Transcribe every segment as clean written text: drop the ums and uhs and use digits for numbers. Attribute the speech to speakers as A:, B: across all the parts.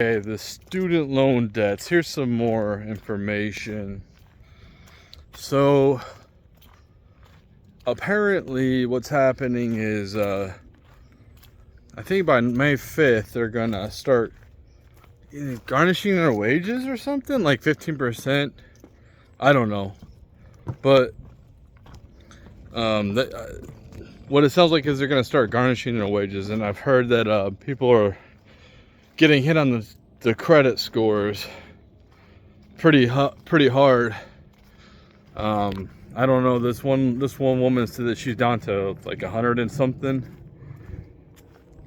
A: Okay, the student loan debts. Here's some more information. So, apparently what's happening is, I think by May 5th, they're gonna start garnishing their wages or something, like 15%. I don't know. But, what it sounds like is they're gonna start garnishing their wages. And I've heard that, people are getting hit on the credit scores pretty hard. I don't know, this one woman said that she's down to like 100 and something.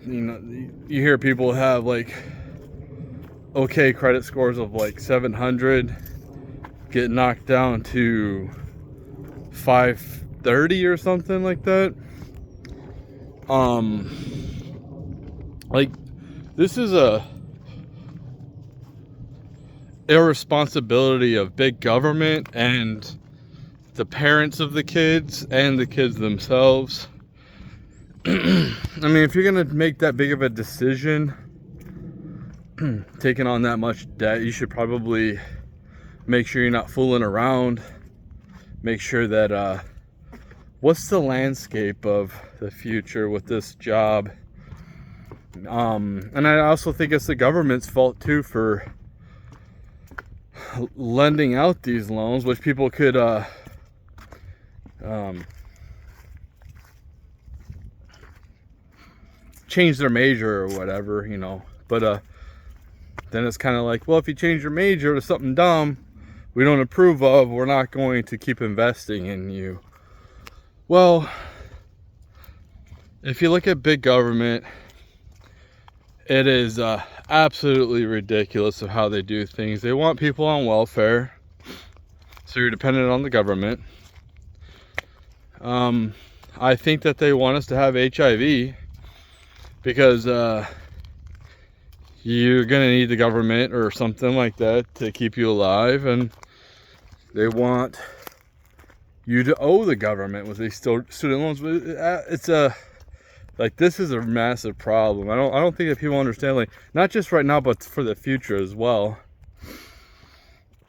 A: You know, you hear people have like okay credit scores of like 700 get knocked down to 530 or something like that. Like, this is a irresponsibility of big government and the parents of the kids and the kids themselves. I mean, if you're gonna make that big of a decision, taking on that much debt, you should probably make sure you're not fooling around. Make sure that what's the landscape of the future with this job. And I also think it's the government's fault too for lending out these loans, which people could change their major or whatever, you know. But then it's kind of like, well, if you change your major to something dumb we don't approve of, we're not going to keep investing in you. Well, if you look at big government, it is absolutely ridiculous of how they do things. They want people on welfare, so you're dependent on the government. I think that they want us to have HIV because you're gonna need the government or something like that to keep you alive, and they want you to owe the government with these student loans. It's like, this is a massive problem. I don't think that people understand, like, not just right now but for the future as well.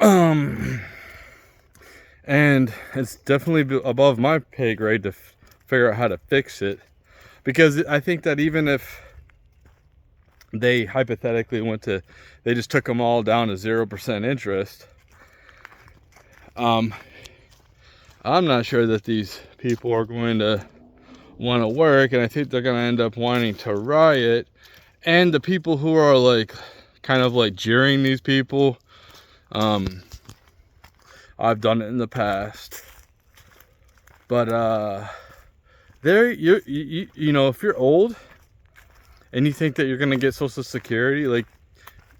A: And it's definitely above my pay grade to figure out how to fix it, because I think that even if they hypothetically they just took them all down to 0% interest, I'm not sure that these people are going to want to work, and I think they're going to end up wanting to riot. And the people who are like kind of like jeering these people, I've done it in the past, but you know, if you're old and you think that you're gonna get Social Security, like,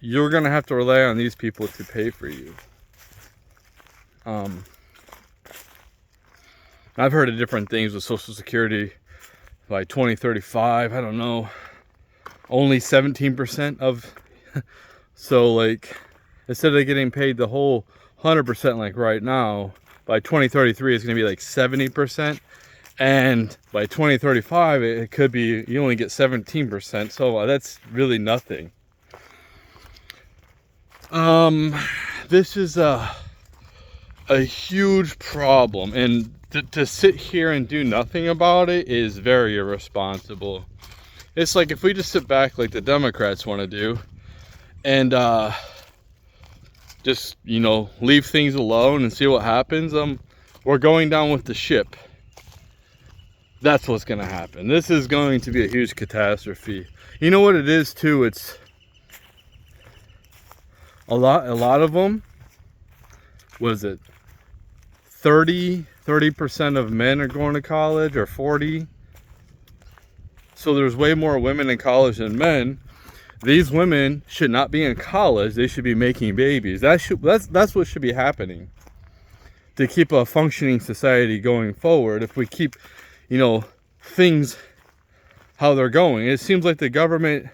A: you're gonna have to rely on these people to pay for you. I've heard of different things with Social Security. By 2035, I don't know, only 17% of so, like, instead of getting paid the whole 100% like right now, by 2033 it's gonna be like 70%. And by 2035, it could be you only get 17%. So that's really nothing. This is a huge problem, and to sit here and do nothing about it is very irresponsible. It's like if we just sit back like the Democrats want to do, and just, you know, leave things alone and see what happens, we're going down with the ship. That's what's gonna happen. This is going to be a huge catastrophe. You know what it is too? It's a lot of them. Was it 30% of men are going to college, or 40? So there's way more women in college than men. These women should not be in college. They should be making babies. That's what should be happening to keep a functioning society going forward. If we keep, you know, things how they're going, it seems like the government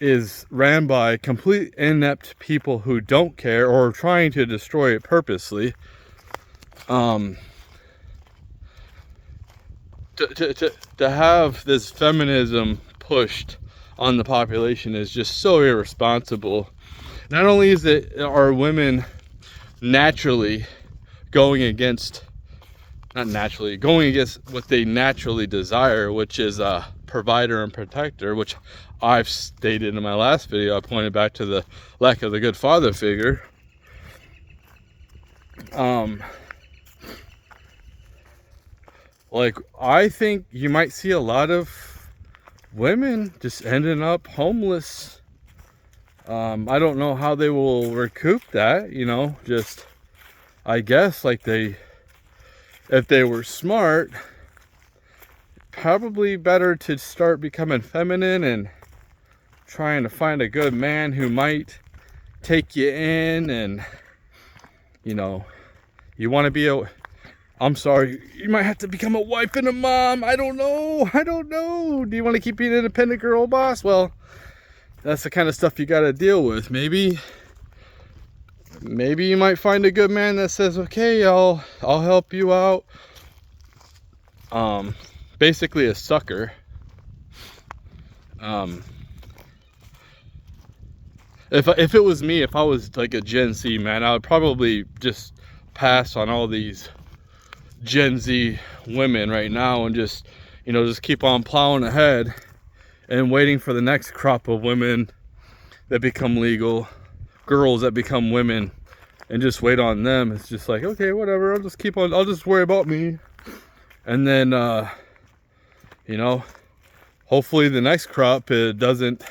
A: is ran by complete inept people who don't care or are trying to destroy it purposely. To have this feminism pushed on the population is just so irresponsible. Not only is it are women naturally going against what they naturally desire, which is a provider and protector, which I've stated in my last video. I pointed back to the lack of the good father figure. Like, I think you might see a lot of women just ending up homeless. I don't know how they will recoup that, you know, just, I guess, like, if they were smart, probably better to start becoming feminine and trying to find a good man who might take you in. And, you know, you want to be I'm sorry, you might have to become a wife and a mom. I don't know. Do you want to keep being an independent girl boss? Well, that's the kind of stuff you got to deal with. Maybe you might find a good man that says, okay, I'll help you out. Basically a sucker. If it was me, if I was like a Gen Z man, I would probably just pass on all these Gen Z women right now and just, you know, just keep on plowing ahead and waiting for the next crop of women that become legal, girls that become women, and just wait on them. It's just like, okay, whatever, I'll just worry about me. And then, you know, hopefully the next crop doesn't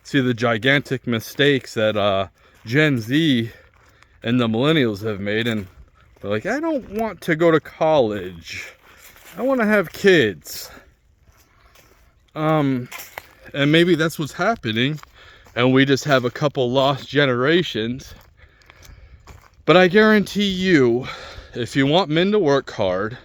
A: see the gigantic mistakes that Gen Z and the millennials have made, and they're like, I don't want to go to college, I want to have kids. And maybe that's what's happening, and we just have a couple lost generations. But I guarantee you, if you want men to work hard,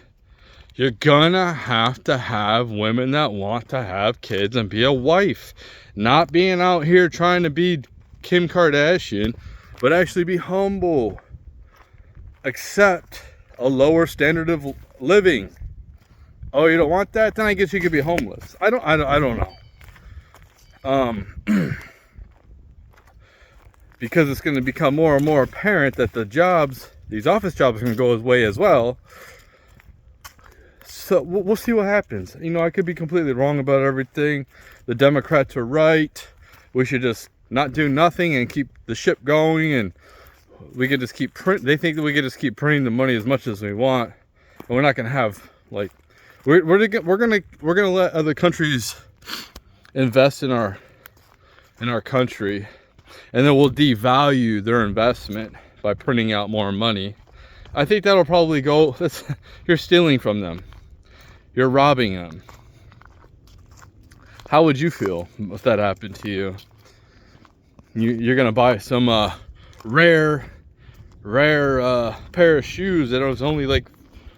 A: you're gonna have to have women that want to have kids and be a wife. Not being out here trying to be Kim Kardashian, but actually be humble. Accept a lower standard of living. Oh, you don't want that? Then I guess you could be homeless. I don't know. Because it's going to become more and more apparent that these office jobs are going to go away as well. So we'll see what happens. You know, I could be completely wrong about everything. The Democrats are right. We should just not do nothing and keep the ship going, and we could just keep they think that we could just keep printing the money as much as we want, and we're not going to have, like, we're going to let other countries invest in our country, and then we'll devalue their investment by printing out more money. I think that'll probably go. You're stealing from them. You're robbing them. How would you feel if that happened to you? You're gonna buy some rare pair of shoes that was only like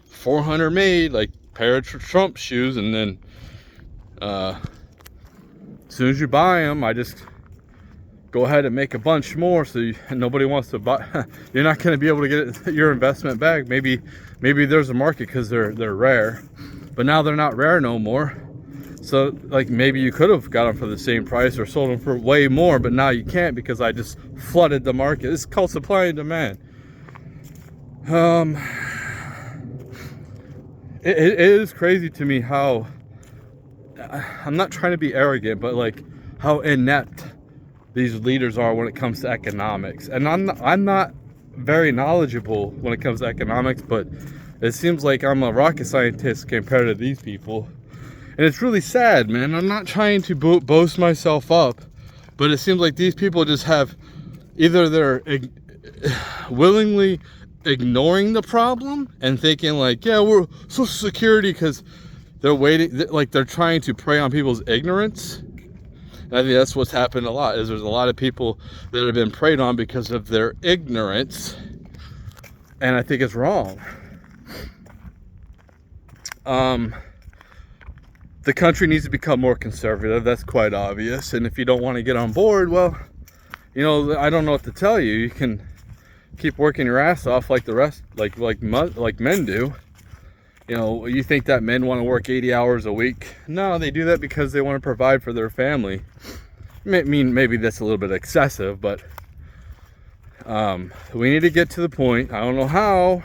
A: 400 made, like pair of Trump shoes, and then as soon as you buy them, I just go ahead and make a bunch more, so nobody wants to buy. You're not going to be able to get your investment back. Maybe there's a market because they're rare, but now they're not rare no more. So, like, maybe you could have got them for the same price or sold them for way more, but now you can't because I just flooded the market. It's called supply and demand. It is crazy to me how, I'm not trying to be arrogant, but like how inept these leaders are when it comes to economics. And I'm not very knowledgeable when it comes to economics, but it seems like I'm a rocket scientist compared to these people. And it's really sad, man. I'm not trying to boast myself up, but it seems like these people just have, either they're willingly ignoring the problem and thinking like, yeah, we're Social Security, because they're waiting, like they're trying to prey on people's ignorance. And I think that's what's happened a lot, is there's a lot of people that have been preyed on because of their ignorance, and I think it's wrong. The country needs to become more conservative. That's quite obvious. And if you don't want to get on board, well, you know, I don't know what to tell you. You can keep working your ass off like the rest, like men do. You know, you think that men want to work 80 hours a week? No, they do that because they want to provide for their family. mean, maybe that's a little bit excessive, but we need to get to the point. I don't know how,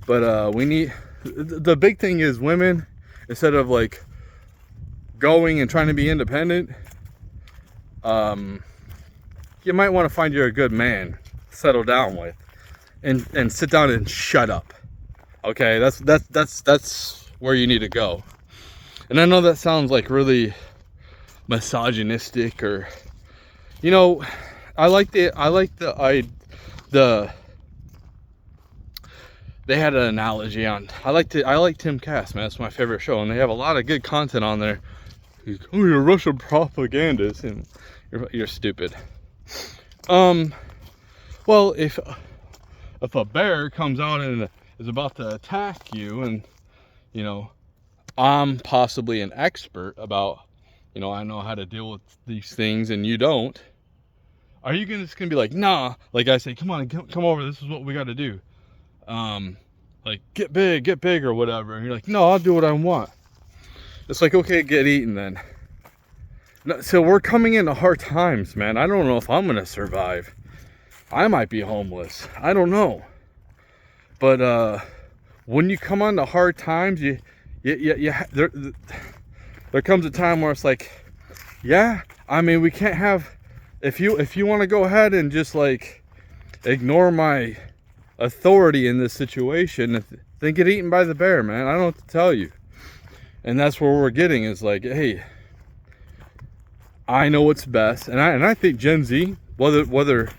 A: but we need, the big thing is women, instead of like going and trying to be independent, you might want to find you a good man, settle down with, and sit down and shut up. Okay, that's where you need to go. And I know that sounds like really misogynistic, or, you know, they had an analogy on, I like Tim Cass, man. That's my favorite show, and they have a lot of good content on there. He's, oh, you're a Russian propagandist, and you're stupid. Well, if a bear comes out and is about to attack you, and, you know, I'm possibly an expert about, you know, I know how to deal with these things and you don't, are you just gonna be like, nah, like I say, come on, come over, this is what we got to do, like get big or whatever, and you're like, no, I'll do what I want. It's like, okay, get eaten then. No, so we're coming into hard times, man. I don't know if I'm gonna survive. I might be homeless, I don't know. But when you come on to hard times, there comes a time where it's like, yeah, I mean, we can't have, if you want to go ahead and just like ignore my authority in this situation, then get eaten by the bear, man. I don't know what to tell you. And that's where we're getting, is like, hey, I know what's best, and I think Gen Z, whether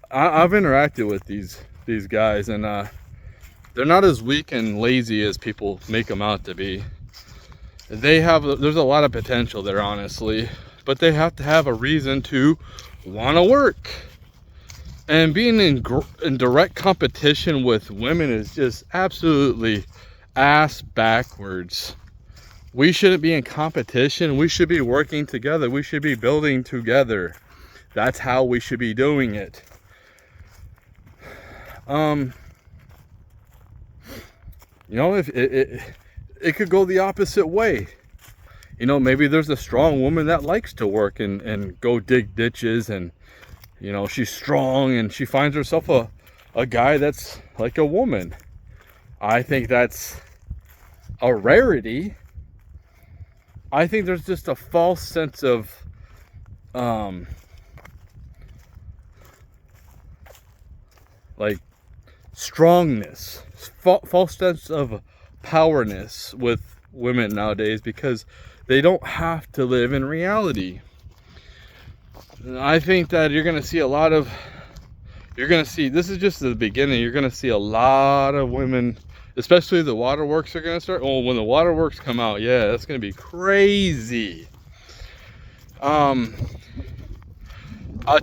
A: I've interacted with these guys, and they're not as weak and lazy as people make them out to be. There's a lot of potential there, honestly, but they have to have a reason to want to work. And being in direct competition with women is just absolutely ass backwards. We shouldn't be in competition. We should be working together. We should be building together. That's how we should be doing it. You know, if it could go the opposite way. You know, maybe there's a strong woman that likes to work and go dig ditches, and, you know, she's strong and she finds herself a guy that's like a woman. I think that's a rarity. I think there's just a false sense of like strongness, false sense of powerness with women nowadays, because they don't have to live in reality. I think that you're going to see this is just the beginning. You're going to see a lot of women, especially the waterworks are going to start. Oh, when the waterworks come out, yeah, that's going to be crazy. I'll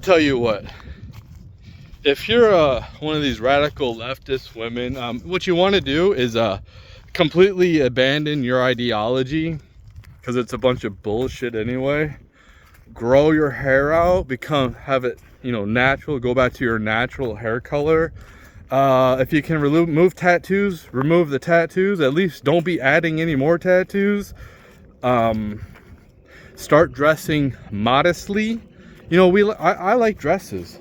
A: tell you what. If you're one of these radical leftist women, what you want to do is completely abandon your ideology, because it's a bunch of bullshit anyway. Grow your hair out, have it, you know, natural. Go back to your natural hair color. If you can remove tattoos, remove the tattoos. At least don't be adding any more tattoos. Start dressing modestly. You know, I like dresses.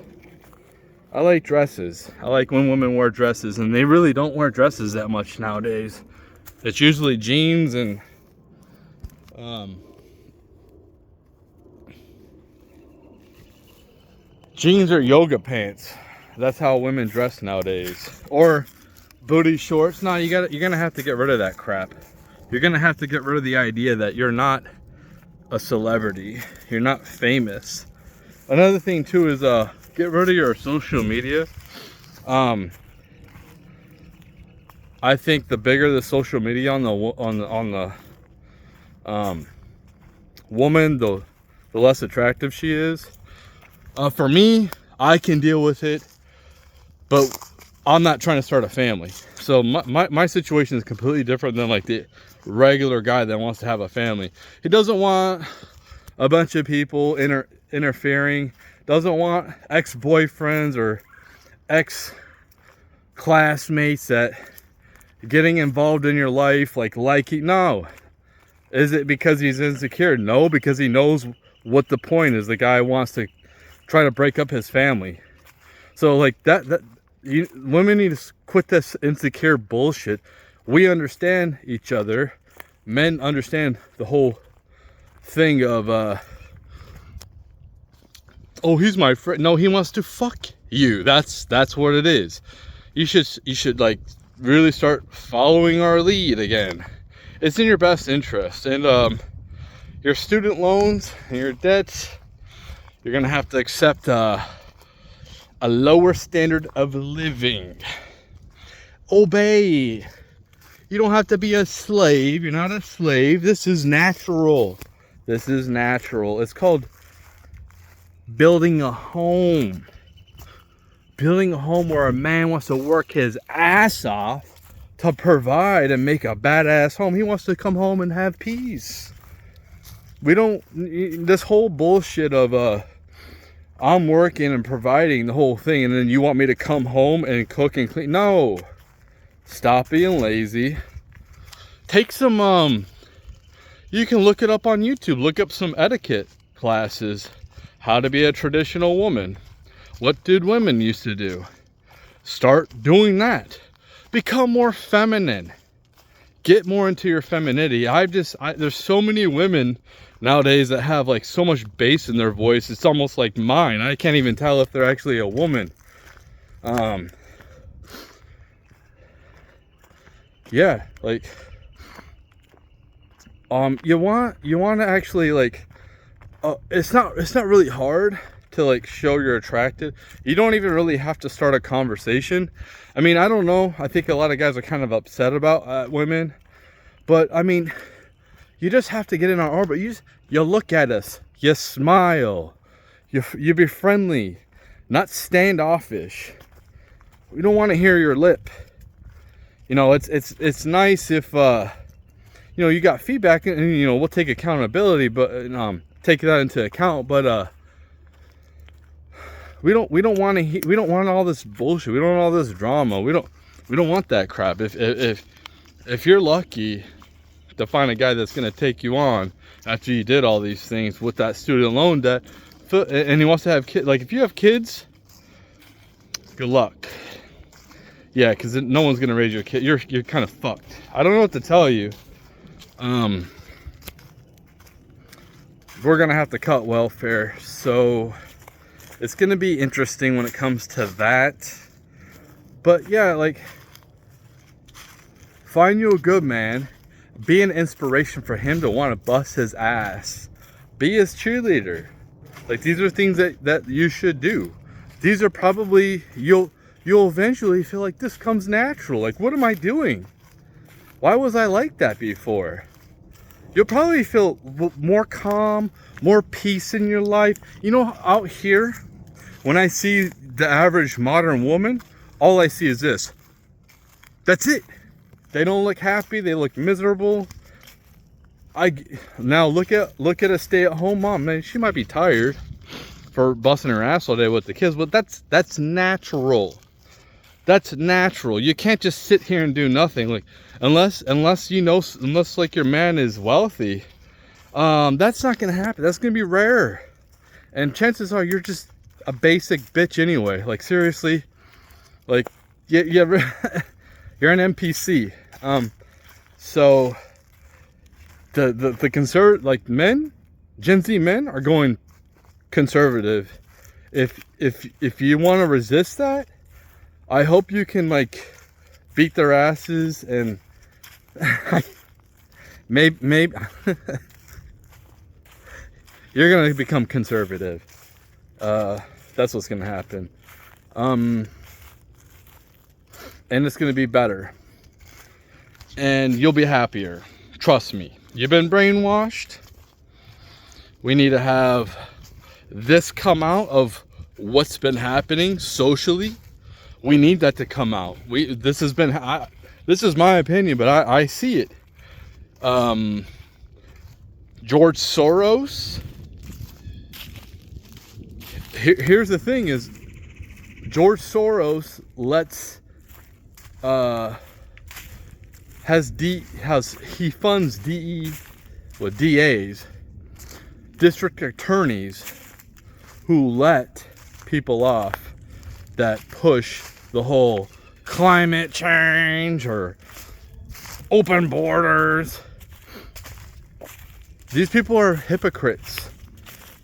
A: I like dresses. I like when women wear dresses, and they really don't wear dresses that much nowadays. It's usually jeans and jeans or yoga pants. That's how women dress nowadays. Or booty shorts. No, you're gonna have to get rid of that crap. You're gonna have to get rid of the idea that you're not a celebrity. You're not famous. Another thing too is get rid of your social media. I think the bigger the social media on the woman, the less attractive she is. For me, I can deal with it, but I'm not trying to start a family. So my situation is completely different than like the regular guy that wants to have a family. He doesn't want a bunch of people interfering. Doesn't want ex-boyfriends or ex-classmates that getting involved in your life, no. Is it because he's insecure? No, because he knows what the point is. The guy wants to try to break up his family. So like women need to quit this insecure bullshit. We understand each other. Men understand the whole thing of oh, he's my friend. No, he wants to fuck you. That's what it is. You should like really start following our lead again. It's in your best interest. And your student loans and your debts, you're gonna have to accept a lower standard of living. Obey. You don't have to be a slave. You're not a slave. This is natural. This is natural. It's called building a home. Building a home where a man wants to work his ass off to provide and make a badass home. He wants to come home and have peace. We don't, this whole bullshit of I'm working and providing the whole thing, and then you want me to come home and cook and clean. No. Stop being lazy. Take some you can look it up on YouTube. Look up some etiquette classes. How to be a traditional woman. What did women used to do? Start doing that. Become more feminine. Get more into your femininity. There's so many women nowadays that have like so much bass in their voice. It's almost like mine. I can't even tell if they're actually a woman. Yeah, like you want to actually like it's not really hard to like show you're attracted. You don't even really have to start a conversation. I mean, I don't know, I think a lot of guys are kind of upset about women, but I mean, you just have to get in our orbit. You look at us, you smile, you be friendly, not standoffish. We don't want to hear your lip. You know, it's nice if you know, you got feedback, and you know, we'll take accountability, but take that into account. But we don't want all this bullshit. We don't want all this drama. We don't want that crap. If you're lucky to find a guy that's gonna take you on after you did all these things with that student loan debt, and he wants to have kids, like if you have kids, good luck. Yeah, because no one's gonna raise your kid. You're kind of fucked. I don't know what to tell you. We're gonna have to cut welfare, so it's gonna be interesting when it comes to that. But yeah, like, find you a good man, be an inspiration for him to want to bust his ass, be his cheerleader. Like, these are things that you should do. These are probably, you'll eventually feel like this comes natural. Like, what am I doing? Why was I like that before? You'll probably feel more calm, more peace in your life. You know, out here, when I see the average modern woman, all I see is this. That's it. They don't look happy. They look miserable. Now look at a stay-at-home mom. Man, she might be tired for busting her ass all day with the kids, but that's natural. That's natural. You can't just sit here and do nothing. Like, unless like your man is wealthy, that's not gonna happen. That's gonna be rare, and chances are you're just a basic bitch anyway. Like, seriously, like you're an NPC. So the like men, Gen Z men are going conservative. If you want to resist that, I hope you can like beat their asses and maybe you're gonna become conservative. That's what's gonna happen. And it's gonna be better, and you'll be happier. Trust me. You've been brainwashed. We need to have this come out of what's been happening socially. We need that to come out. This is my opinion, but I see it. George Soros. Here's the thing: is George Soros he funds DAs district attorneys who let people off that push the whole climate change or open borders. These people are hypocrites.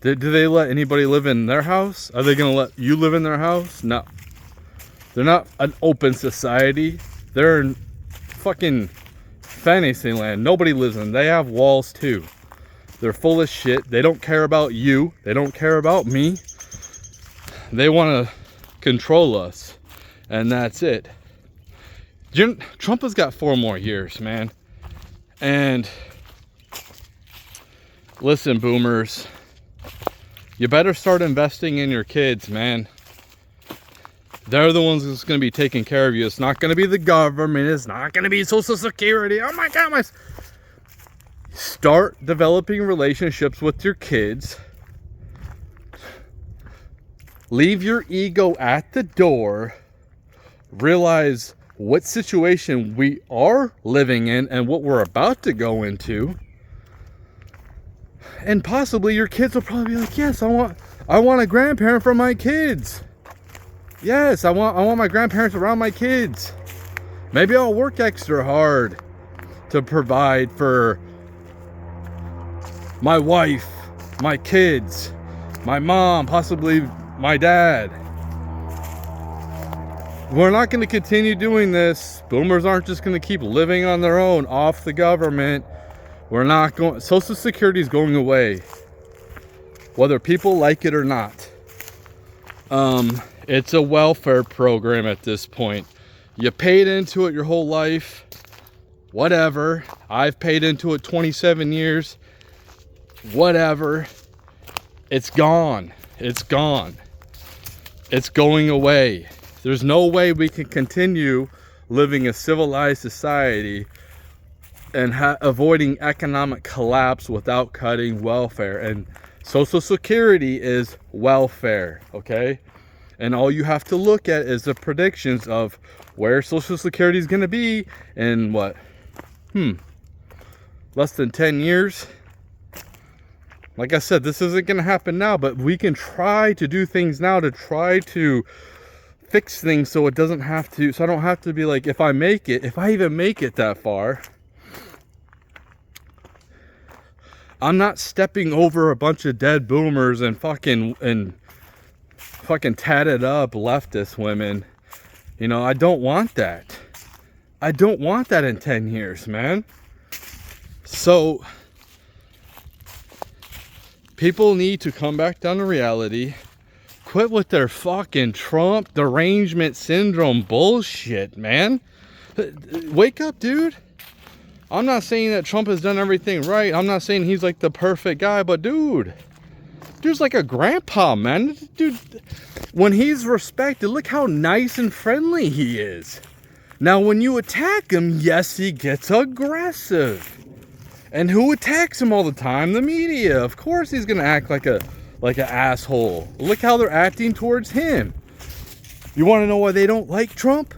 A: Do they let anybody live in their house? Are they going to let you live in their house? No. They're not an open society. They're in fucking fantasy land. Nobody lives in them. They have walls too. They're full of shit. They don't care about you. They don't care about me. They want to control us. And that's it. Trump has got 4 more years, man. And listen, boomers, you better start investing in your kids, man. They're the ones that's going to be taking care of you. It's not going to be the government. It's not going to be Social Security. Oh my God. Start developing relationships with your kids. Leave your ego at the door. Realize what situation we are living in and what we're about to go into. And possibly your kids will probably be like, yes, I want a grandparent for my kids. Yes, I want my grandparents around my kids. Maybe I'll work extra hard to provide for my wife, my kids, my mom, possibly my dad. We're not going to continue doing this. Boomers aren't just going to keep living on their own off the government. We're not going. Social Security is going away, whether people like it or not. It's a welfare program at this point. You paid into it your whole life. Whatever. I've paid into it 27 years. Whatever. It's gone. It's gone. It's going away. There's no way we can continue living a civilized society and avoiding economic collapse without cutting welfare. And Social Security is welfare, okay? And all you have to look at is the predictions of where Social Security is going to be in what? Less than 10 years. Like I said, this isn't going to happen now, but we can try to do things now to try to fix things so it doesn't have to, so I don't have to be like, if I even make it that far, I'm not stepping over a bunch of dead boomers and fucking tatted up leftist women. You know, I don't want that. I don't want that in 10 years, man. So people need to come back down to reality. Quit with their fucking Trump derangement syndrome bullshit, man. Wake up, dude. I'm not saying that Trump has done everything right. I'm not saying he's like the perfect guy, but dude's like a grandpa, man. Dude, when he's respected, look how nice and friendly he is. Now, when you attack him, yes, he gets aggressive. And who attacks him all the time? The media. Of course he's going to act like an asshole. Look how they're acting towards him. You want to know why they don't like Trump?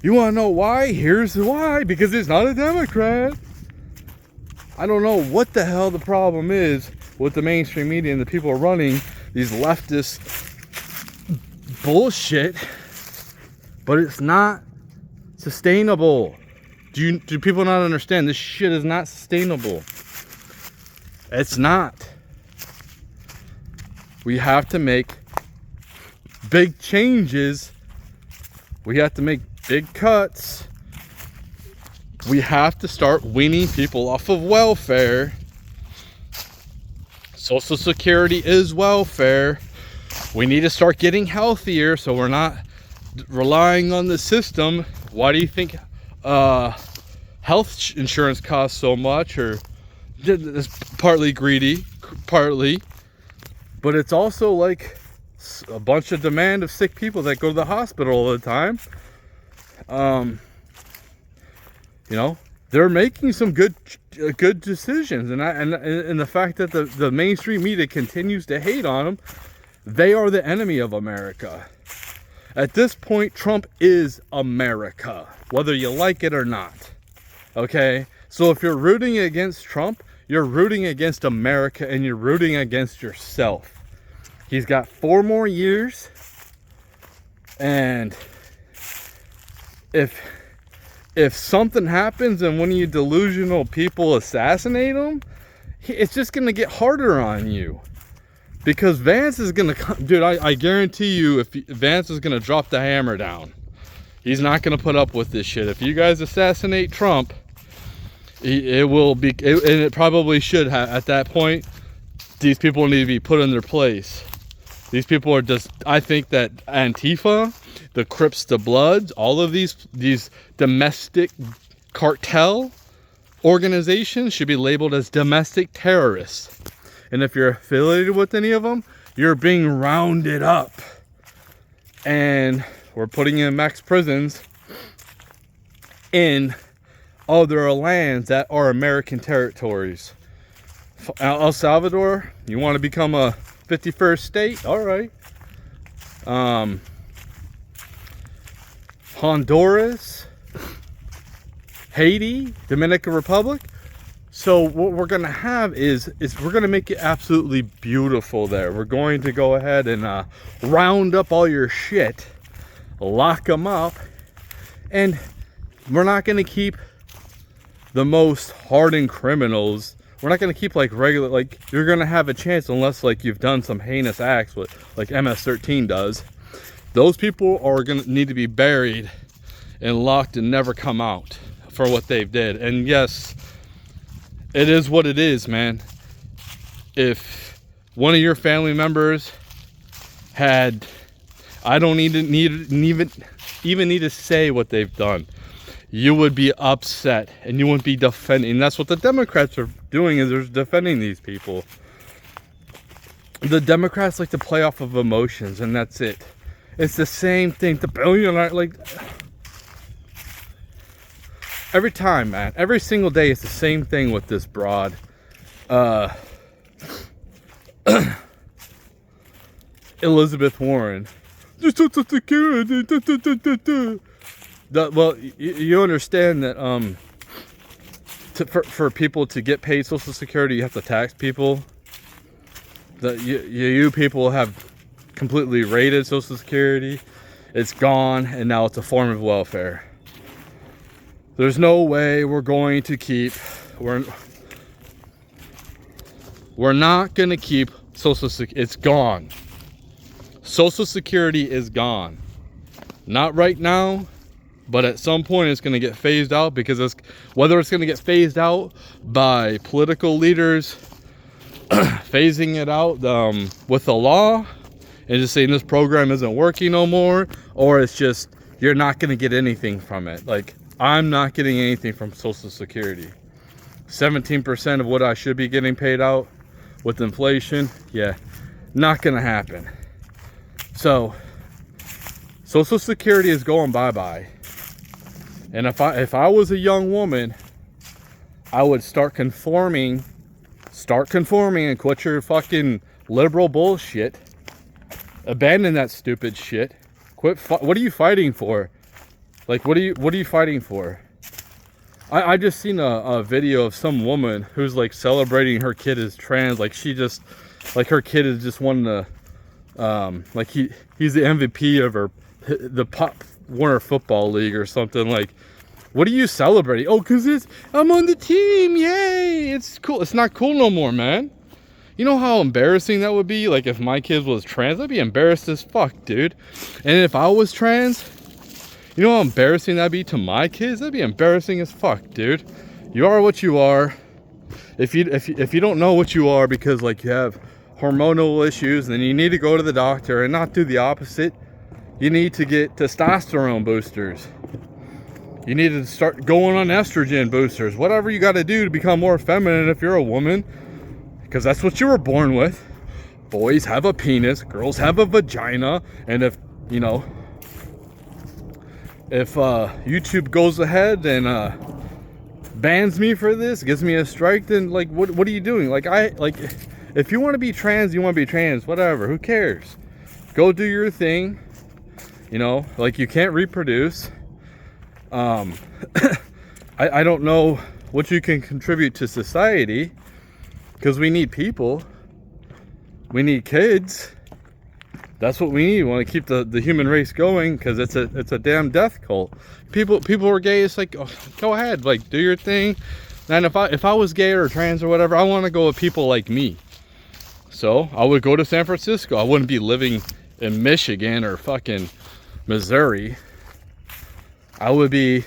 A: You want to know why? Here's why. Because he's not a Democrat. I don't know what the hell the problem is with the mainstream media and the people running these leftist bullshit. But it's not sustainable. Do people not understand? This shit is not sustainable. It's not. We have to make big changes. We have to make big cuts. We have to start weaning people off of welfare. Social Security is welfare. We need to start getting healthier so we're not relying on the system. Why do you think health insurance costs so much? Or it's partly greedy, partly, but it's also like a bunch of demand of sick people that go to the hospital all the time. You know, they're making some good decisions, and the fact that the mainstream media continues to hate on them, they are the enemy of America. At this point, Trump is America, whether you like it or not. Okay? So if you're rooting against Trump, you're rooting against America and you're rooting against yourself. He's got 4 more years, and if something happens and one of you delusional people assassinate him, it's just gonna get harder on you. Because Vance is gonna come, dude. I guarantee you, if Vance is gonna drop the hammer down, he's not gonna put up with this shit. If you guys assassinate Trump, it will be, and it probably should have. At that point, these people need to be put in their place. These people are just, I think that Antifa, the Crips, the Bloods, all of these domestic cartel organizations should be labeled as domestic terrorists. And if you're affiliated with any of them, you're being rounded up. And we're putting you in max prisons in other lands that are American territories. El Salvador, you want to become a 51st state? All right. Honduras, Haiti, Dominican Republic. So what we're going to have is we're going to make it absolutely beautiful there. We're going to go ahead and round up all your shit, lock them up, and we're not going to keep the most hardened criminals. We're not going to keep like regular, like you're going to have a chance unless like you've done some heinous acts, like MS-13 does. Those people are going to need to be buried and locked and never come out for what they've did. And yes, it is what it is, man. If one of your family members had, I don't even need to say what they've done, you would be upset and you wouldn't be defending. And that's what the Democrats are doing, is they're defending these people. The Democrats like to play off of emotions, and that's it. It's the same thing. The billionaire, like, every time, man, every single day, it's the same thing with this broad. Elizabeth Warren. Well, you understand that for people to get paid Social Security, you have to tax people. That you people have completely raided Social Security. It's gone, and now it's a form of welfare. There's no way we're going to keep, we're not going to keep Social Security. It's gone. Social Security is gone. Not right now, but at some point it's going to get phased out, because whether it's going to get phased out by political leaders phasing it out with the law and just saying this program isn't working no more, or it's just you're not going to get anything from it. Like, I'm not getting anything from Social Security. 17% of what I should be getting paid out with inflation, yeah, not gonna happen. So Social Security is going bye-bye. And if I was a young woman, I would start conforming and quit your fucking liberal bullshit. Abandon that stupid shit. Quit. What are you fighting for? Like, what are you fighting for? I just seen a video of some woman who's like celebrating her kid is trans. Like, she just, like, her kid is just won the, like he's the MVP of the Pop Warner Football League or something. Like, what are you celebrating? Oh, cause I'm on the team, yay! It's cool. It's not cool no more, man. You know how embarrassing that would be? Like, if my kid was trans, I'd be embarrassed as fuck, dude. And if I was trans, you know how embarrassing that'd be to my kids? That'd be embarrassing as fuck, dude. You are what you are. If you don't know what you are because, like, you have hormonal issues, then you need to go to the doctor and not do the opposite. You need to get testosterone boosters. You need to start going on estrogen boosters. Whatever you got to do to become more feminine if you're a woman. Because that's what you were born with. Boys have a penis, girls have a vagina, and if YouTube goes ahead and bans me for this, gives me a strike, then like what are you doing? Like, if you want to be trans, you want to be trans, whatever, who cares? Go do your thing. Like, you can't reproduce. I don't know what you can contribute to society. because we need people. We need kids. That's what we need. We want to keep the human race going, because it's a damn death cult. People are gay. It's like, oh, go ahead, like, do your thing. And if I was gay or trans or whatever, I want to go with people like me. So I would go to San Francisco. I wouldn't be living in Michigan or fucking Missouri. I would be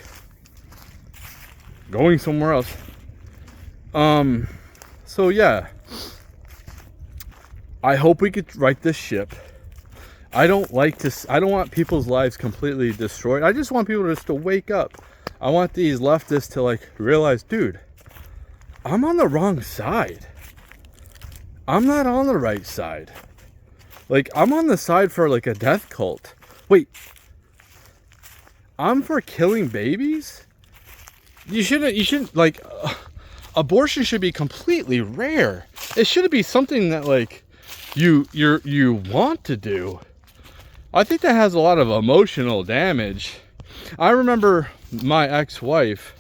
A: going somewhere else. So yeah, I hope we could right this ship. I don't want people's lives completely destroyed. I just want people just to wake up. I want these leftists to like realize, dude, I'm on the wrong side. I'm not on the right side. Like, I'm on the side for like a death cult. Wait, I'm for killing babies? You shouldn't like, abortion should be completely rare. It shouldn't be something that like you want to do. I think that has a lot of emotional damage. I remember my ex-wife,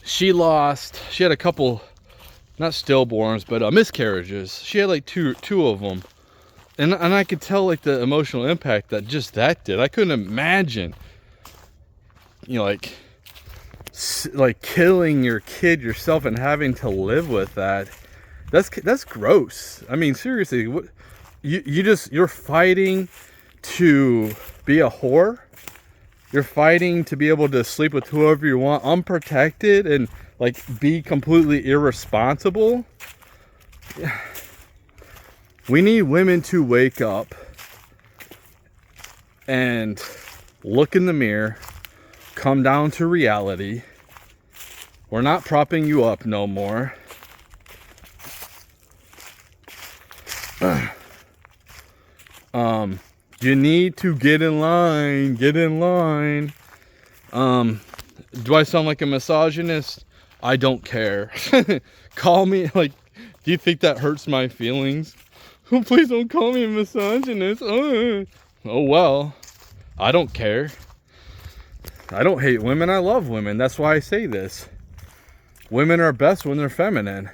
A: she had a couple, not stillborns, but miscarriages. She had like two of them. And I could tell like the emotional impact that did. I couldn't imagine, you know, like killing your kid yourself and having to live with that. That's gross. I mean, seriously, what you're fighting to be a whore? You're fighting to be able to sleep with whoever you want, unprotected, and like be completely irresponsible? We need women to wake up and look in the mirror, come down to reality. We're not propping you up no more. You need to get in line. Get in line. Do I sound like a misogynist? I don't care. Call me, like, do you think that hurts my feelings? Oh, please don't call me a misogynist. Oh well, I don't care. I don't hate women. I love women. That's why I say this. Women are best when they're feminine.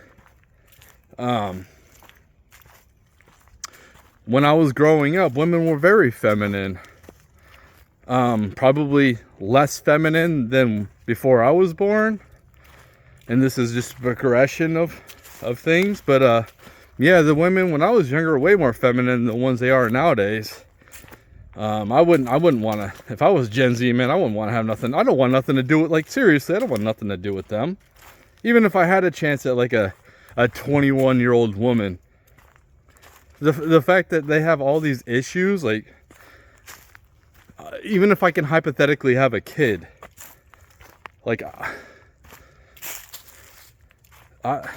A: When I was growing up, women were very feminine. Probably less feminine than before I was born. And this is just a progression of things. But yeah, the women when I was younger were way more feminine than the ones they are nowadays. I wouldn't want to, if I was Gen Z, man, I wouldn't want to have nothing. I don't want nothing to do with, like, seriously, I don't want nothing to do with them. Even if I had a chance at like a 21-year-old woman. The fact that they have all these issues, like, even if I can hypothetically have a kid, like, and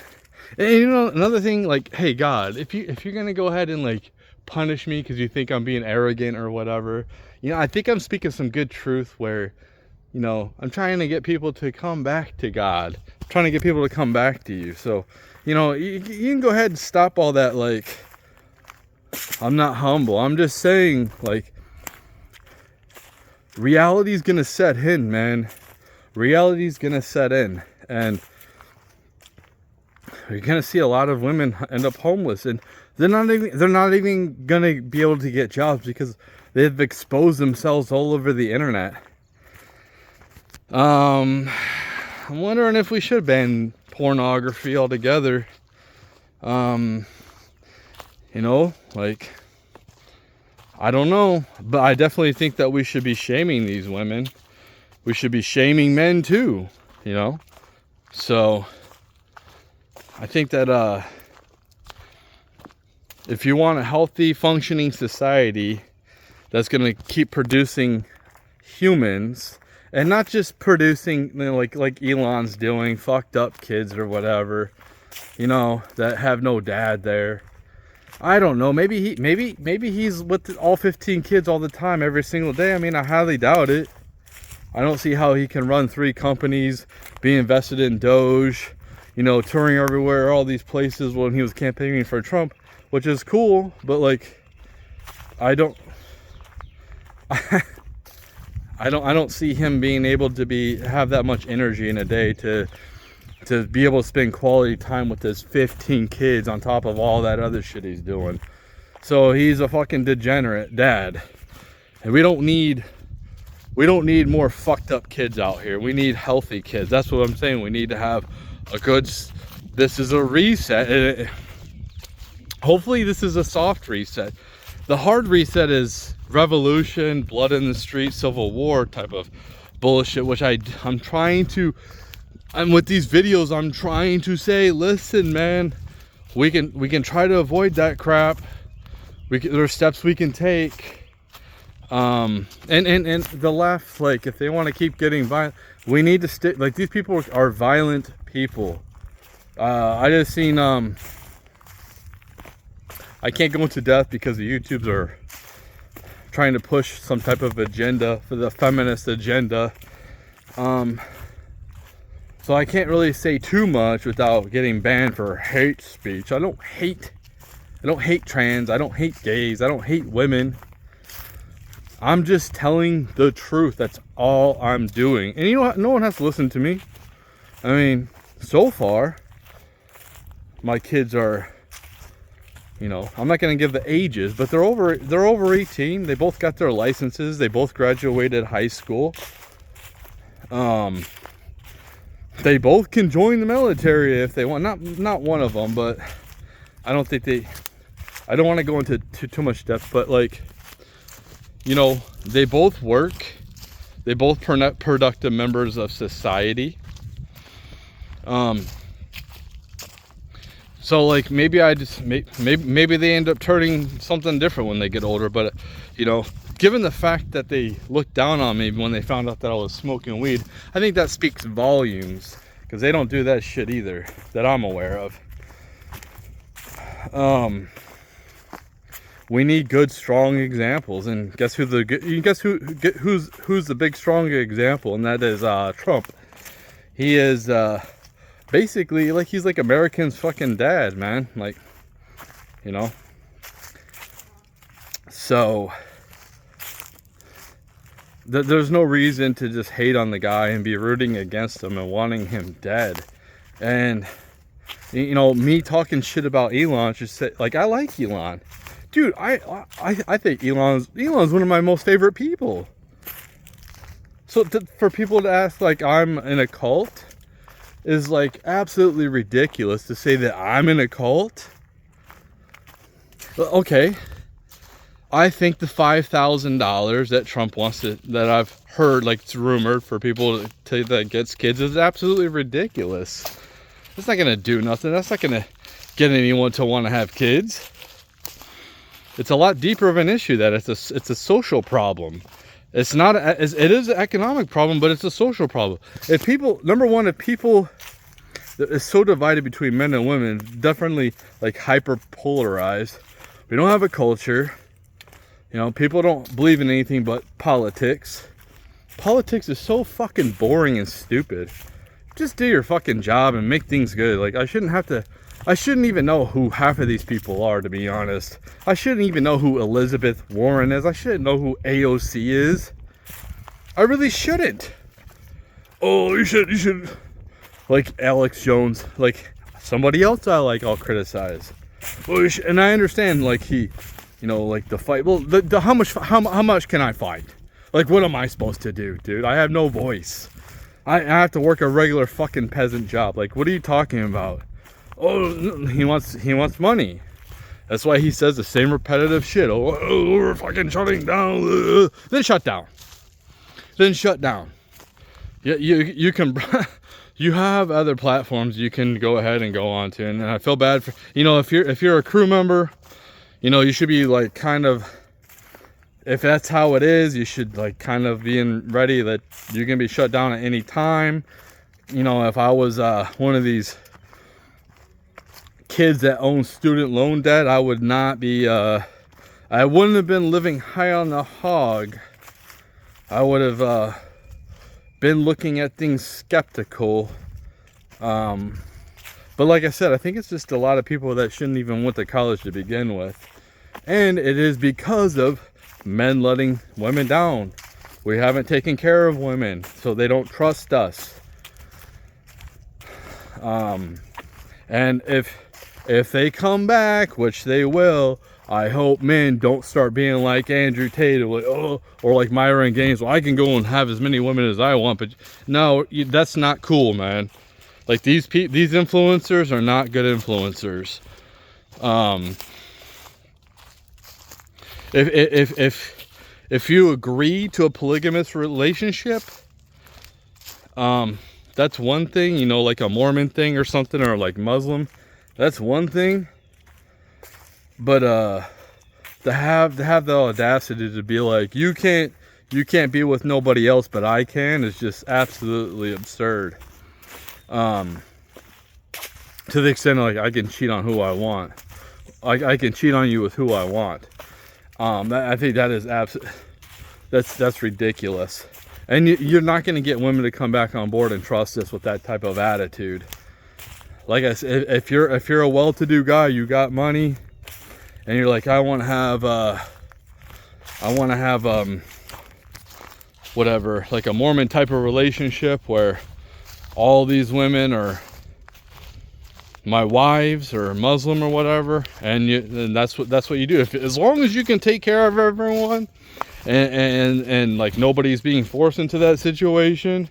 A: you know, another thing, like, hey God, if you're gonna go ahead and like punish me because you think I'm being arrogant or whatever, you know, I think I'm speaking some good truth where, you know, I'm trying to get people to come back to God. I'm trying to get people to come back to you. So, you know, you can go ahead and stop all that, like, I'm not humble. I'm just saying, like, reality's gonna set in, man. Reality's gonna set in, and you're gonna see a lot of women end up homeless, and they're not even gonna be able to get jobs because they've exposed themselves all over the internet. I'm wondering if we should ban pornography altogether. You know, like, I don't know, but I definitely think that we should be shaming these women. We should be shaming men too, you know? So I think that if you want a healthy, functioning society that's going to keep producing humans and not just producing, you know, like Elon's doing, fucked up kids or whatever, you know, that have no dad there. I don't know. Maybe he's with all 15 kids all the time, every single day. I mean, I highly doubt it. I don't see how he can run 3 companies, be invested in Doge, you know, touring everywhere, all these places when he was campaigning for Trump, which is cool. But like, I don't see him being able to have that much energy in a day to to be able to spend quality time with his 15 kids on top of all that other shit he's doing. So he's a fucking degenerate dad. And we don't need more fucked up kids out here. We need healthy kids. That's what I'm saying. We need to have a good, this is a reset. Hopefully this is a soft reset. The hard reset is revolution, blood in the street, civil war type of bullshit, which I'm trying to, and with these videos, I'm trying to say, listen, man, we can try to avoid that crap. There's steps we can take. And the left, like, if they want to keep getting violent, we need to stick. Like, these people are violent people. I just seen I can't go into depth because the YouTubes are trying to push some type of agenda for the feminist agenda. So I can't really say too much without getting banned for hate speech. I don't hate trans, I don't hate gays, I don't hate women. I'm just telling the truth. That's all I'm doing. And you know what? No one has to listen to me. I mean, so far, my kids are, you know, I'm not going to give the ages, but they're over 18. They both got their licenses. They both graduated high school. They both can join the military if they want. Not one of them, but I don't think I don't want to go into too much depth, but like, you know, they both work. They both productive members of society. So like, maybe maybe they end up turning something different when they get older. But you know, given the fact that they looked down on me when they found out that I was smoking weed, I think that speaks volumes, because they don't do that shit either that I'm aware of. We need good, strong examples, and guess who's the big, strong example? And that is Trump. He is basically like, he's like American's fucking dad, man. Like, you know. So there's no reason to just hate on the guy and be rooting against him and wanting him dead. And you know, me talking shit about Elon, just say, like, I like Elon. Dude, I think Elon's one of my most favorite people. So for people to ask like I'm in a cult is like absolutely ridiculous. To say that I'm in a cult. Okay, I think the $5,000 that Trump wants to, that I've heard, like it's rumored for people to that gets kids, is absolutely ridiculous. It's not gonna do nothing. That's not gonna get anyone to want to have kids. It's a lot deeper of an issue. That it's a social problem. It's not. It is an economic problem, but it's a social problem. If people, number one, if people, it's so divided between men and women, definitely like hyper polarized. We don't have a culture. You know, people don't believe in anything but politics. Politics is so fucking boring and stupid. Just do your fucking job and make things good. Like, I shouldn't even know who half of these people are, to be honest. I shouldn't even know who Elizabeth Warren is. I shouldn't know who AOC is. I really shouldn't. Oh, you should. Like Alex Jones, like somebody else I like, I'll criticize. Well, and I understand, like he, you know, like the fight. Well, how much can I fight? Like, what am I supposed to do, dude? I have no voice. I have to work a regular fucking peasant job. Like, what are you talking about? Oh, he wants money. That's why he says the same repetitive shit. Oh, we're fucking shutting down. Then shut down. Yeah, you can. You have other platforms you can go ahead and go on to, and I feel bad for, you know, if you're a crew member, you know, you should be like kind of, if that's how it is, you should like kind of being ready that you're gonna be shut down at any time. You know, if I was one of these kids that own student loan debt, I would not be I wouldn't have been living high on the hog. I would have been looking at things skeptical. But like I said, I think it's just a lot of people that shouldn't even went to college to begin with, and it is because of men letting women down. We haven't taken care of women, so they don't trust us. And if they come back, which they will, I hope men don't start being like Andrew Tate, like, oh, or like Myron Gaines. Well, I can go and have as many women as I want, but no, that's not cool, man. Like these influencers are not good influencers. If you agree to a polygamous relationship, that's one thing, you know, like a Mormon thing or something, or like Muslim, that's one thing. But to have the audacity to be like, you can't be with nobody else but I can, is just absolutely absurd. To the extent like I can cheat on who I want. I can cheat on you with who I want. I think that is that's ridiculous. And you're not going to get women to come back on board and trust us with that type of attitude. Like I said, if you're a well-to-do guy, you got money, and you're like, I want to have whatever, like a Mormon type of relationship where all these women are my wives or Muslim or whatever, and that's what you do. As long as you can take care of everyone, and like nobody's being forced into that situation,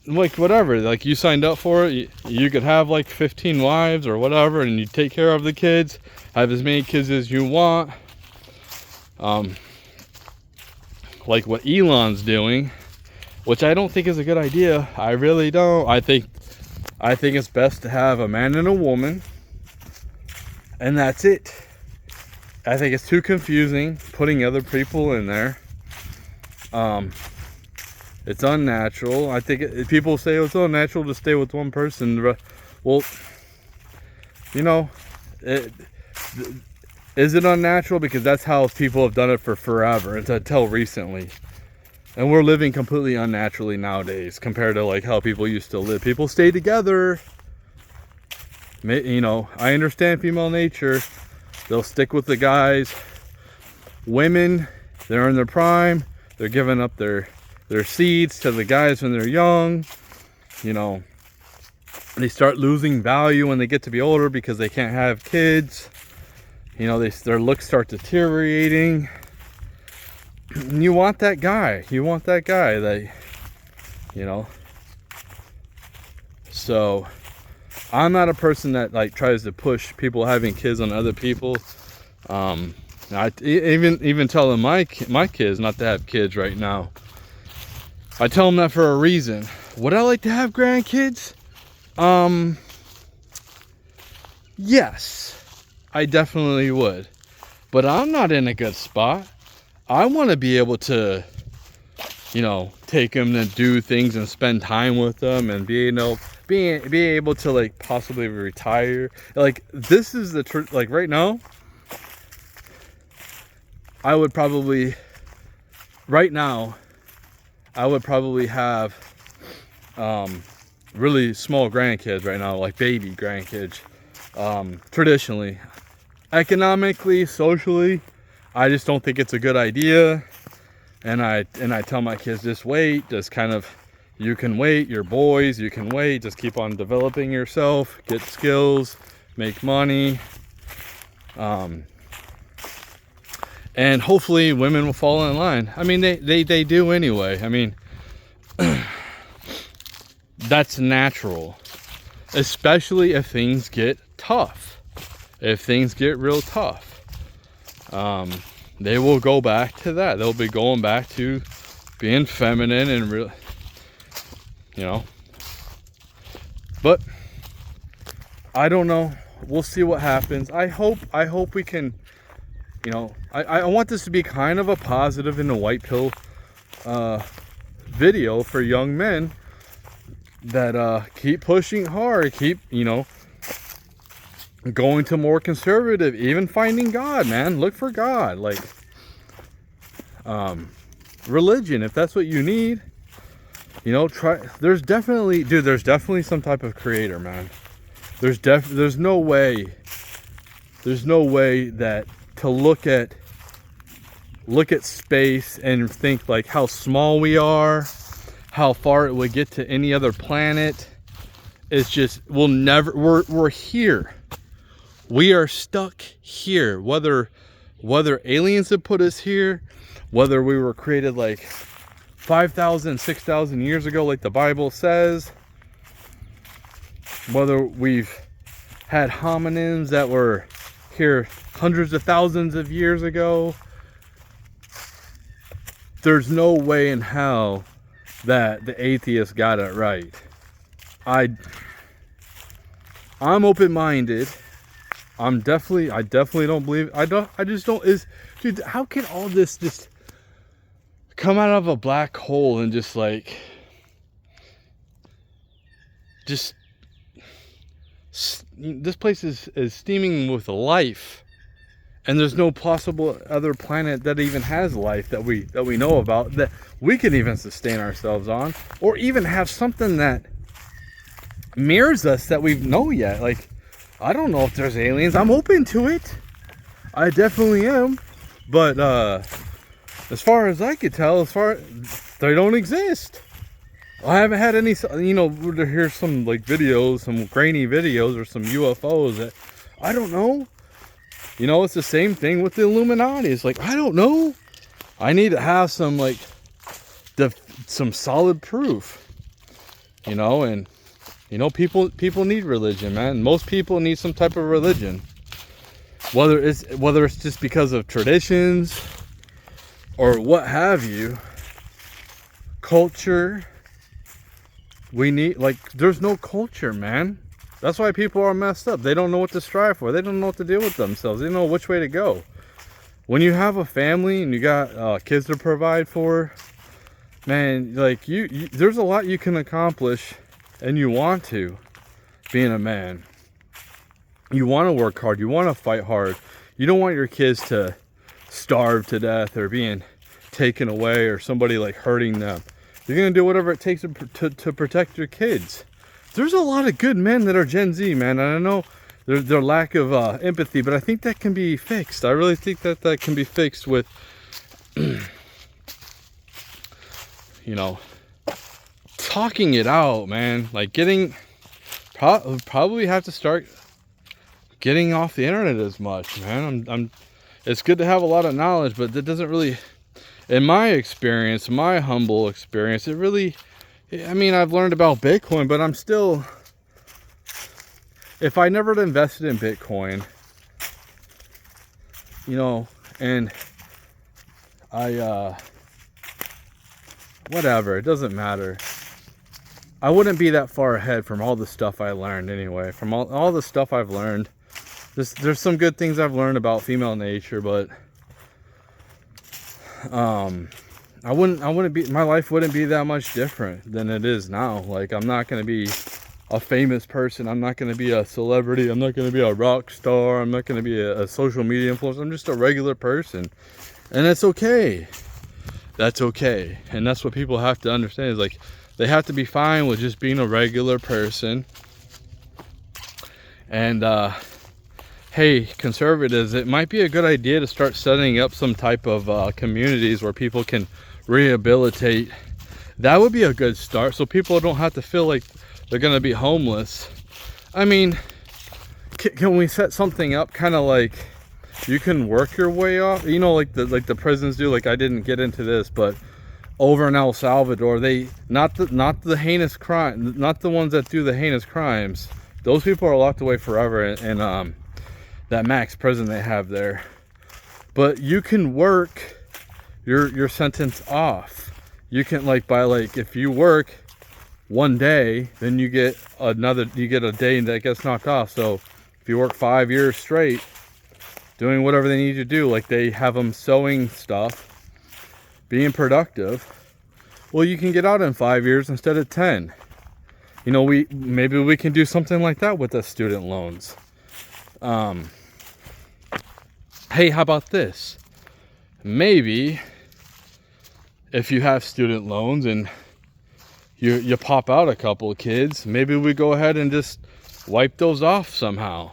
A: like whatever, like you signed up for it, you could have like 15 wives or whatever, and you take care of the kids, have as many kids as you want. Like what Elon's doing, which I don't think is a good idea. I really don't. I think it's best to have a man and a woman, and that's it. I think it's too confusing putting other people in there. It's unnatural. I think people say it's unnatural to stay with one person. Well, you know, is it unnatural? Because that's how people have done it for forever, until recently. And we're living completely unnaturally nowadays compared to like how people used to live. People stay together. You know, I understand female nature. They'll stick with the guys. Women, they're in their prime. They're giving up their seeds to the guys when they're young. You know, they start losing value when they get to be older because they can't have kids. You know, their looks start deteriorating. And you want that guy. You want that guy that, you know. So I'm not a person that like tries to push people having kids on other people. I even telling my kids not to have kids right now. I tell them that for a reason. Would I like to have grandkids? Yes, I definitely would. But I'm not in a good spot. I want to be able to, you know, take them to do things and spend time with them, and be able to like possibly retire. Like this is the truth. Like right now, I would probably have really small grandkids right now, like baby grandkids. Traditionally, economically, socially, I just don't think it's a good idea. And I tell my kids, just wait, just kind of, you can wait, you're boys, you can wait, just keep on developing yourself, get skills, make money. And hopefully women will fall in line. I mean, they do anyway. I mean, that's natural, especially if things get tough. If things get real tough, they will go back to that. They'll be going back to being feminine and real, you know. But I don't know. We'll see what happens. I hope we can, you know, I want this to be kind of a positive in the white pill video for young men that keep pushing hard, keep, you know, going to more conservative, even finding God, man. Look for God. Like religion, if that's what you need, you know, try. There's definitely some type of creator, man. There's no way that to look at space and think like how small we are, how far it would get to any other planet, It's just, we're here. We are stuck here. Whether aliens have put us here, whether we were created like 5,000, 6,000 years ago, like the Bible says, whether we've had hominins that were here hundreds of thousands of years ago, there's no way in hell that the atheists got it right. I'm open-minded. I definitely don't believe. I just don't. Dude, how can all this just come out of a black hole and just like, this place is steaming with life, and there's no possible other planet that even has life that we know about, that we can even sustain ourselves on, or even have something that mirrors us that we know yet. Like, I don't know if there's aliens. I'm open to it. I definitely am. But as far as I could tell, they don't exist. I haven't had any, here's some like videos, some grainy videos, or some UFOs that I don't know. It's the same thing with the Illuminati. It's like, I don't know. I need to have some like some solid proof. And people need religion, man. Most people need some type of religion. Whether it's just because of traditions or what have you. Culture. We need, like, there's no culture, man. That's why people are messed up. They don't know what to strive for. They don't know what to deal with themselves. They don't know which way to go. When you have a family and you got kids to provide for, man, like, you there's a lot you can accomplish, and you want to, being a man. You want to work hard. You want to fight hard. You don't want your kids to starve to death or being taken away or somebody like hurting them. You're going to do whatever it takes to protect your kids. There's a lot of good men that are Gen Z, man. And I know their lack of empathy, but I think that can be fixed. I really think that can be fixed with, talking it out, man. Like probably have to start getting off the internet as much, man. It's good to have a lot of knowledge, but that doesn't really, in my experience, my humble experience, I've learned about Bitcoin, but I'm still, if I never had invested in Bitcoin, and whatever, it doesn't matter. I wouldn't be that far ahead from all the stuff I learned anyway. From all the stuff I've learned. There's some good things I've learned about female nature, but my life wouldn't be that much different than it is now. Like, I'm not going to be a famous person. I'm not going to be a celebrity. I'm not going to be a rock star. I'm not going to be a social media influencer. I'm just a regular person. And that's okay. That's okay. And that's what people have to understand, is like, they have to be fine with just being a regular person. And, hey, conservatives, it might be a good idea to start setting up some type of communities where people can rehabilitate. That would be a good start, so people don't have to feel like they're going to be homeless. I mean, can we set something up kind of like you can work your way off? Like the prisons do. Like, I didn't get into this, but over in El Salvador, they not the heinous crime, not the ones that do the heinous crimes. Those people are locked away forever in that max prison they have there. But you can work your sentence off. You can, if you work one day, then you get a day that gets knocked off. So if you work 5 years straight doing whatever they need to do, like they have them sewing stuff, being productive, well, you can get out in 5 years instead of 10. Maybe we can do something like that with the student loans. Hey, how about this? Maybe if you have student loans and you pop out a couple of kids, maybe we go ahead and just wipe those off somehow.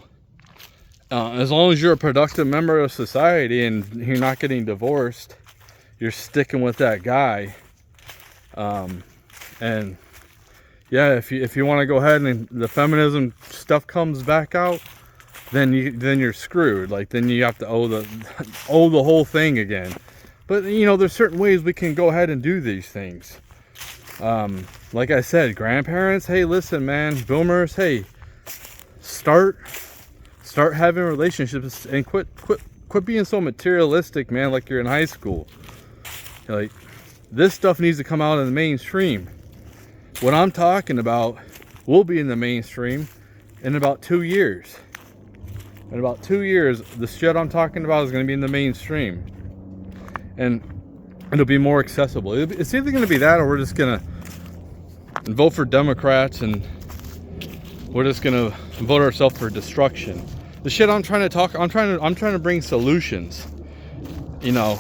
A: As long as you're a productive member of society and you're not getting divorced, you're sticking with that guy, and yeah, if you want to go ahead and the feminism stuff comes back out, then you're screwed. Like, then you have to owe the whole thing again. But you know, there's certain ways we can go ahead and do these things. Like I said, grandparents, hey, listen, man, boomers, hey, start having relationships and quit being so materialistic, man, like you're in high school. Like, this stuff needs to come out in the mainstream. What I'm talking about will be in the mainstream in about 2 years. In about 2 years, the shit I'm talking about is going to be in the mainstream. And it'll be more accessible. It's either going to be that, or we're just going to vote for Democrats and we're just going to vote ourselves for destruction. The shit I'm trying to bring solutions. You know,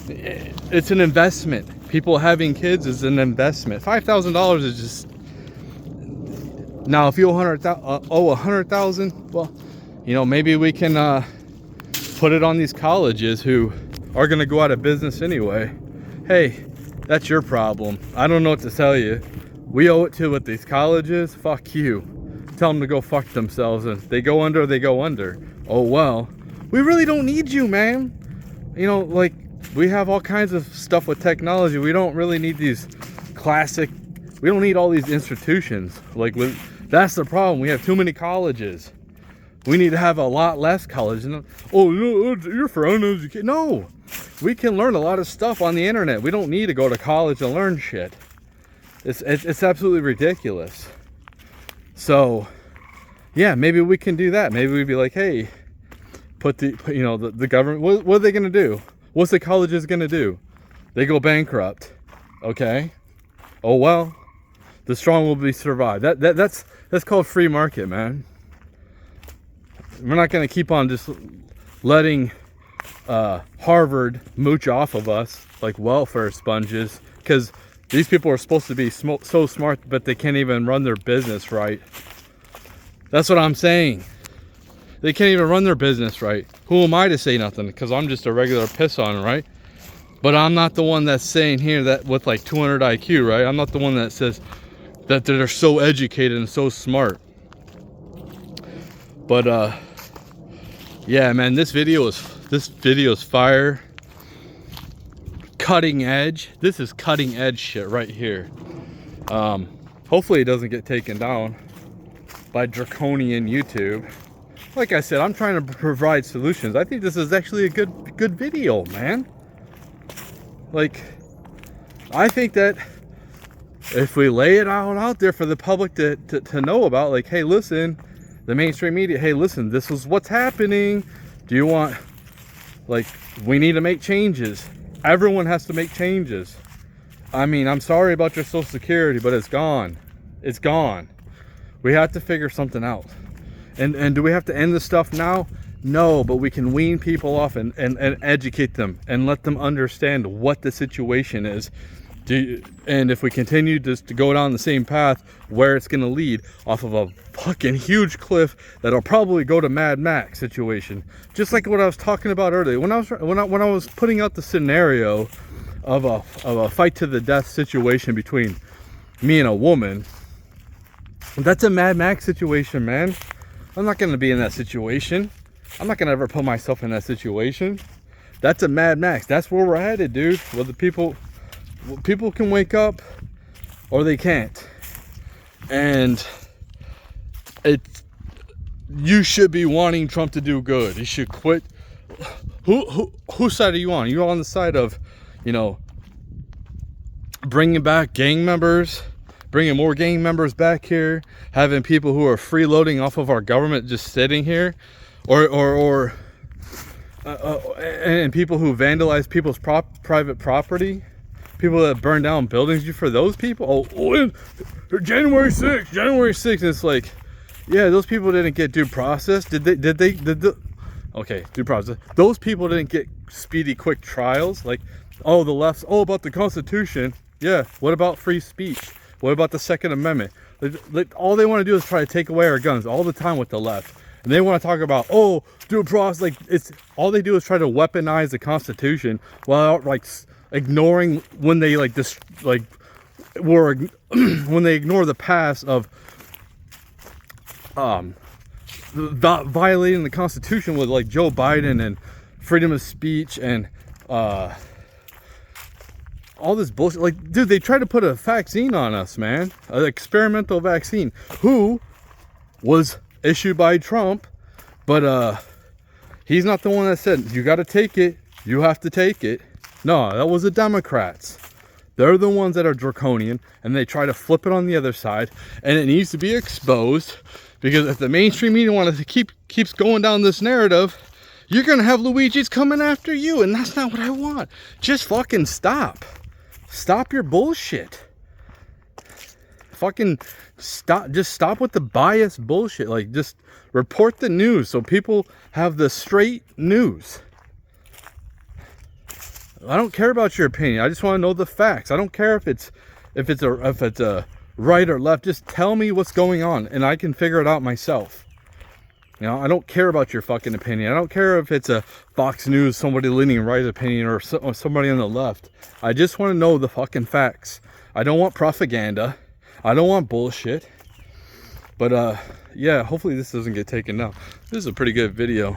A: it's an investment. People having kids is an investment. $5,000 is just, now if you owe $100,000, well, you know, maybe we can put it on these colleges who are going to go out of business anyway. Hey, that's your problem. I don't know what to tell you. We owe it to with these colleges. Fuck you. Tell them to go fuck themselves. And they go under, they go under. Oh well, we really don't need you, man. You know, like, we have all kinds of stuff with technology. We don't really need these we don't need all these institutions. Like, that's the problem. We have too many colleges. We need to have a lot less college. Oh, you're for uneducated. No, we can learn a lot of stuff on the internet. We don't need to go to college and learn shit. It's absolutely ridiculous. So, yeah, maybe we can do that. Maybe we'd be like, hey, the government. What are they gonna do? What's the colleges gonna do? They go bankrupt. Okay. Oh well. The strong will be survived. That's called free market, man. We're not going to keep on just letting Harvard mooch off of us like welfare sponges, because these people are supposed to be so smart, but they can't even run their business right. That's what I'm saying. They can't even run their business right. Who am I to say nothing? Because I'm just a regular piss on, right? But I'm not the one that's saying here that with like 200 IQ, right? I'm not the one that says that they're so educated and so smart. But yeah, man, this video is fire. Cutting edge. This is cutting edge shit right here. Hopefully it doesn't get taken down by draconian YouTube. Like I said, I'm trying to provide solutions. I think this is actually a good video, man. Like, I think that if we lay it out there for the public to know about, like, hey, listen, the mainstream media, hey, listen, this is what's happening. Do you want, like, we need to make changes. Everyone has to make changes. I mean, I'm sorry about your Social Security, but it's gone. It's gone. We have to figure something out. And do we have to end this stuff now? No, but we can wean people off and educate them and let them understand what the situation is. And if we continue just to go down the same path, where it's going to lead off of a fucking huge cliff that'll probably go to Mad Max situation. Just like what I was talking about earlier. When I was putting out the scenario of a fight to the death situation between me and a woman, that's a Mad Max situation, man. I'm not going to be in that situation. I'm not going to ever put myself in that situation. That's a Mad Max. That's where we're headed, dude. Well, people can wake up or they can't. And you should be wanting Trump to do good. He should quit. Whose side are you on? You're on the side of, you know, bringing back gang members, bringing more gang members back here, having people who are freeloading off of our government just sitting here, or and people who vandalize people's private property, people that burn down buildings. You for those people? Oh, January 6th. And it's like, yeah, those people didn't get due process. Did they? Okay, due process. Those people didn't get speedy, quick trials. Like, oh, the left's, oh, about the Constitution. Yeah, what about free speech? What about the Second Amendment? Like, all they want to do is try to take away our guns all the time with the left. And they want to talk about, oh, due process. Like, it's all they do is try to weaponize the Constitution while like ignoring when they were when they ignore the past of violating the Constitution with like Joe Biden and freedom of speech and all this bullshit. Like, dude, they tried to put a vaccine on us, man, an experimental vaccine, who was issued by Trump, but he's not the one that said you got to take it, you have to take it. No, that was the Democrats. They're the ones that are draconian, and they try to flip it on the other side, and it needs to be exposed, because if the mainstream media wants to keeps going down this narrative, you're gonna have Luigi's coming after you, and that's not what I want. Just fucking stop. Stop your bullshit. Fucking stop. Just stop with the biased bullshit. Like, just report the news so people have the straight news. I don't care about your opinion. I just want to know the facts. I don't care if it's a right or left. Just tell me what's going on, and I can figure it out myself. You know, I don't care about your fucking opinion. I don't care if it's a Fox News, somebody leaning right opinion, or somebody on the left. I just want to know the fucking facts. I don't want propaganda. I don't want bullshit. But yeah, hopefully this doesn't get taken down. This is a pretty good video.